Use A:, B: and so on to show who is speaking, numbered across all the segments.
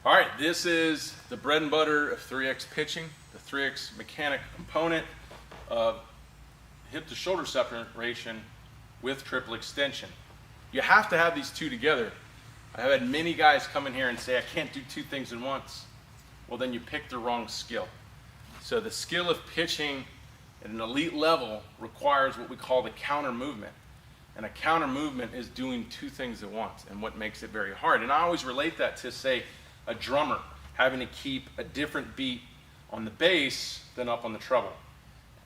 A: All right, this is the bread and butter of 3X pitching, the 3X mechanic component of hip to shoulder separation with triple extension. You have to have these two together. I have had many guys come in here and say, I can't do two things at once. Well, then you picked the wrong skill. So the skill of pitching at an elite level requires what we call the counter movement. And a counter movement is doing two things at once, and what makes it very hard. And I always relate that to, say, a drummer having to keep a different beat on the bass than up on the treble.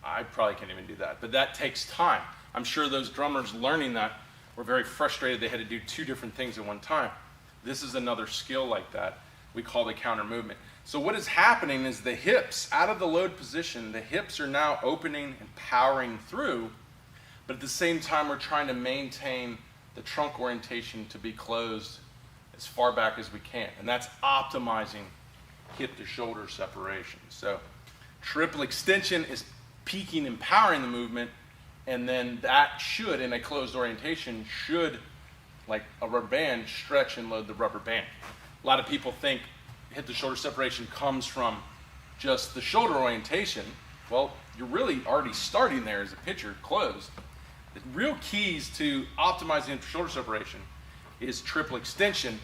A: I probably can't even do that, but that takes time. I'm sure those drummers learning that were very frustrated they had to do two different things at one time. This is another skill like that we call the counter movement. So what is happening is the hips, out of the load position, the hips are now opening and powering through, but at the same time we're trying to maintain the trunk orientation to be closed as far back as we can, and that's optimizing hip to shoulder separation. So triple extension is peaking and powering the movement, and then that should, in a closed orientation, should, like a rubber band, stretch and load the rubber band. A lot of people think hip to shoulder separation comes from just the shoulder orientation. Well, you're really already starting there as a pitcher, closed. The real keys to optimizing hip to shoulder separation is triple extension,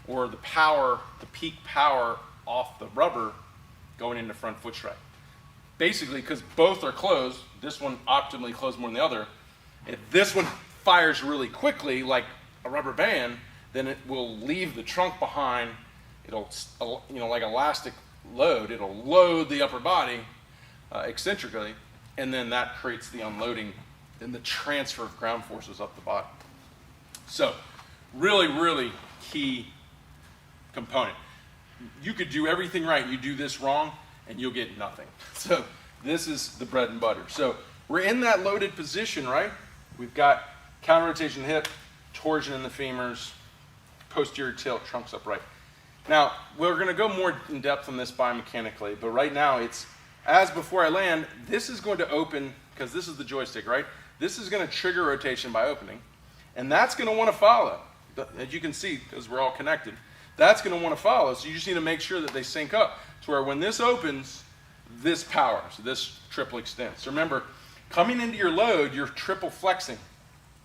A: or the power, the peak power off the rubber going into front foot strike. Basically, because both are closed, this one optimally closed more than the other. If this one fires really quickly, like a rubber band, then it will leave the trunk behind. It'll, like elastic load, it'll load the upper body eccentrically, and then that creates the unloading and the transfer of ground forces up the body. So, really, really key component. You could do everything right, you do this wrong, and you'll get nothing. So this is the bread and butter. So we're in that loaded position, right? We've got counter rotation hip, torsion in the femurs, posterior tilt, trunks upright. Now, we're gonna go more in depth on this biomechanically, but right now it's, as before I land, this is going to open, because this is the joystick, right? This is gonna trigger rotation by opening, and that's gonna wanna follow. As you can see, because we're all connected, that's gonna wanna follow, so you just need to make sure that they sync up to where when this opens, this powers, this triple extends. So remember, coming into your load, you're triple flexing.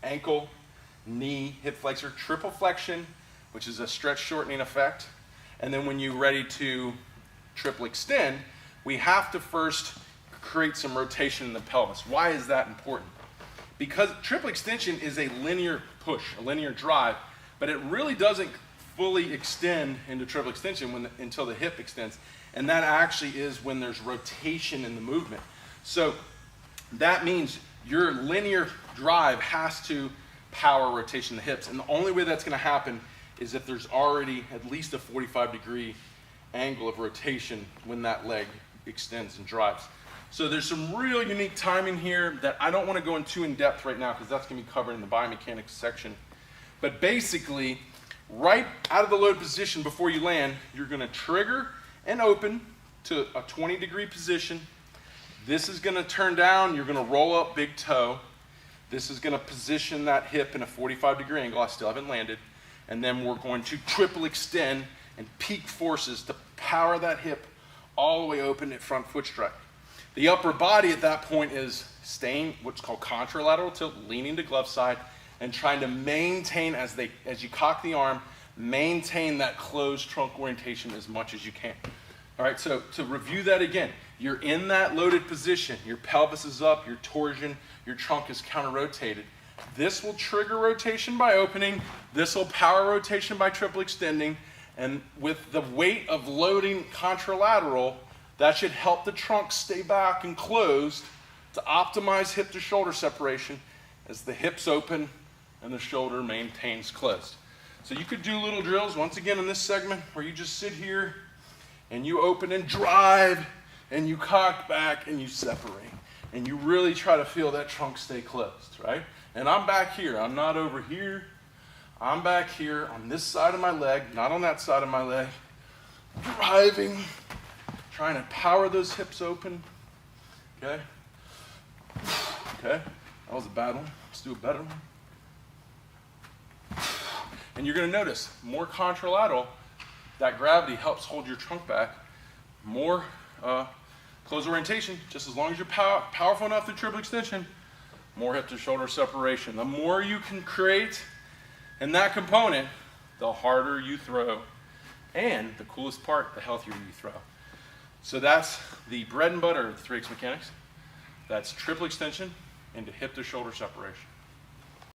A: Ankle, knee, hip flexor, triple flexion, which is a stretch shortening effect. And then when you're ready to triple extend, we have to first create some rotation in the pelvis. Why is that important? Because triple extension is a linear push, a linear drive, but it really doesn't fully extend into triple extension until the hip extends. And that actually is when there's rotation in the movement. So that means your linear drive has to power rotation in the hips. And the only way that's going to happen is if there's already at least a 45-degree angle of rotation when that leg extends and drives. So there's some real unique timing here that I don't want to go into in depth right now because that's going to be covered in the biomechanics section. But basically, right out of the load position before you land, you're going to trigger and open to a 20-degree position. This is going to turn down. You're going to roll up big toe. This is going to position that hip in a 45-degree angle. I still haven't landed. And then we're going to triple extend and peak forces to power that hip all the way open at front foot strike. The upper body at that point is staying what's called contralateral tilt, leaning to glove side, and trying to maintain, as you cock the arm, maintain that closed trunk orientation as much as you can. All right, so to review that again, you're in that loaded position, your pelvis is up, your torsion, your trunk is counter-rotated. This will trigger rotation by opening, this will power rotation by triple extending, and with the weight of loading contralateral, that should help the trunk stay back and closed to optimize hip to shoulder separation as the hips open and the shoulder maintains closed. So you could do little drills, once again in this segment, where you just sit here and you open and drive and you cock back and you separate. And you really try to feel that trunk stay closed, right? And I'm back here, I'm not over here. I'm back here on this side of my leg, not on that side of my leg, driving, trying to power those hips open, okay? Okay, that was a bad one. Let's do a better one. And you're going to notice more contralateral that gravity helps hold your trunk back. More close orientation, just as long as you're powerful enough through triple extension, more hip to shoulder separation. The more you can create in that component, the harder you throw. And the coolest part, the healthier you throw. So that's the bread and butter of the 3X Mechanics. That's triple extension into hip to shoulder separation.